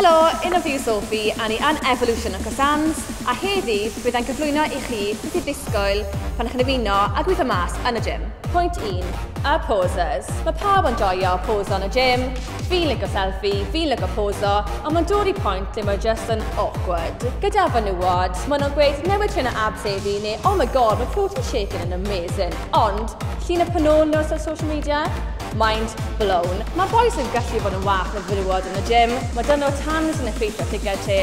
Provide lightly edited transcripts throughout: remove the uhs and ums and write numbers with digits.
Helo, unaf fi yw Sophie, a ni yn Evolution o Cosans, a heddi bydd e'n cyflwyno i chi beth yw Ddisgwyl pan ych chi'n ymuno a gweithio mas yn y gym. Pwynt 1. Y poses. Mae pawb yn joio poso yn y gym, fi'n licio selfie, fi'n licio poso, ond mae'n dod i pwynt lle mae just yn awkward. Gyda fenywod, maen nhw'n gweud newid trwy'n y abs fi neu oh my god, mae protein shaking yn amazing, ond llun y panôn nhw ar social media? Mind blown. Mae boys yn gallu bod yn wath na fenywod yn y gym. Mae dyn nhw tans yn effeithio llygad te.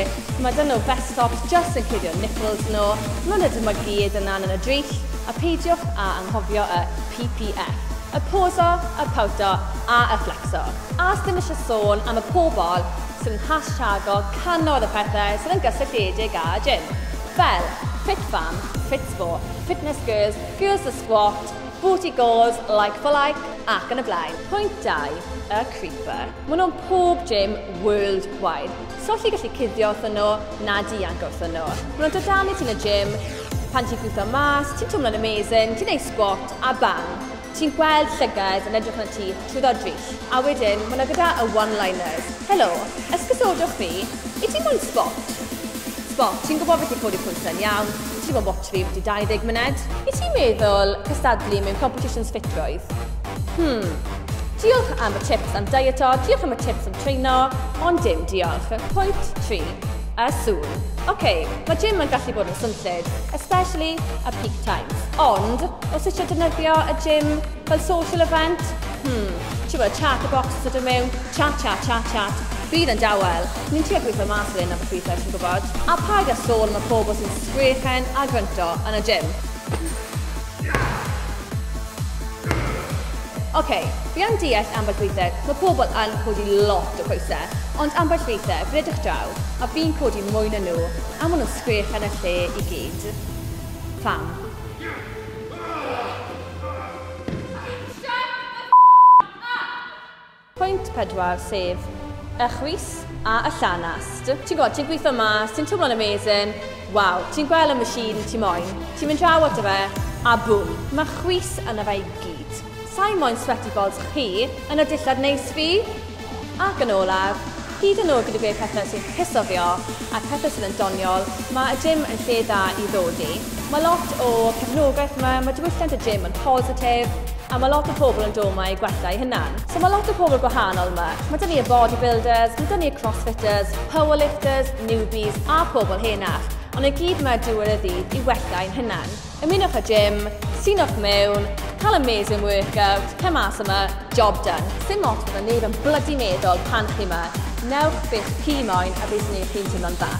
Mae dyn nhw vest tops just yn cydio nipples nhw. Mae'n ydym y gyd yna yn y drill. A peidiwch a anghofio y PPF. Y poso, y powto a y flexo. A os ddim eisiau sôn am y pobol sy'n hashtago cannoedd y pethau sydd yn gysylltiedig â gym. Fel fit fam, fit sport, fitness girls, girls the squat, booty goals, like for like, ac yn y blaen. Pwynt 2, y creeper. Maen nhw'n pob gym worldwide. So allu gallu cuddio wrthyn nhw, na dianc wrthyn nhw. Maen nhw'n dod â ni ti'n y gym, pan ti'n gweithio mas, ti'n twmlo'n amazing, ti'n neud squat a bang. Ti'n gweld llygad yn edrych na ti trwyddo drill. A wedyn, maen nhw gyda y one-liners. Helo, ysgysodwch fi, i ti'n moyn spot? Spot, ti'n gwybod beth i codi pwysau'n iawn, ti'n gwybod watch fi beth i 20 munud. I ti'n meddwl cystadlu mewn competitions fitrwydd? Diolch am y tips am dieto, diolch am y tips am treino, ond dim diolch. Pwynt 3. Y sŵn. Mae gym yn gallu bod yn swnllyd, especially at peak times. Ond, os eisiau defnyddio y gym fel social event, ti'n gwybod, chat-a-boxes ydw mewn, chat. Bydd yn dawel. Ni'n trio gweithio mas yn am y ffeithiau, ti'n gwybod. A paid â sôn am y pobl sy'n sgrechen a grynto yn y gym. Fi am deall ambell weithiau, mae pobl yn codi lot o pwysau, ond ambell weithiau, fi edrych draw, a fi'n codi mwy na nhw, a maen nhw'n sgrechen y lle i gyd. Fam. Pwynt 4 sef y chwys a y llanast. Ti'n gwybod, ti'n gweithio mas, ti'n twmlo'n amazing, waw, ti'n gweld y machine ti moyn, ti'n mynd draw at y fe, a boom, mae chwys yna fe i gyd. Sa'n moyn sweaty balls chi yn y dillad neis fi? Ac yn olaf, hyd yn oed gyda gweud pethau sy'n hysofio a pethau sydd yn doniol, mae y gym yn lle dda i ddod i. Mae lot o cefnogaeth yma, mae diwylliant y gym yn positif, a mae lot o pobl yn dod yma i gwella eu hunan. So mae lot o pobl gwahanol yma. Mae dyn ni y bodybuilders, mae dyn ni y crossfitters, powerlifters, newbies a pobl henach. Ond y gyd mae diwedd y ddydd i wella ein hunan. Ymunwch y gym, synwch mewn, cael amazing workout, cem mas yma, job done. Sim lot bydd yn neb yn blydi meddwl pan chi yma. Newch beth chi moyn a beth sy'n ei chi'n teimlo'n dda.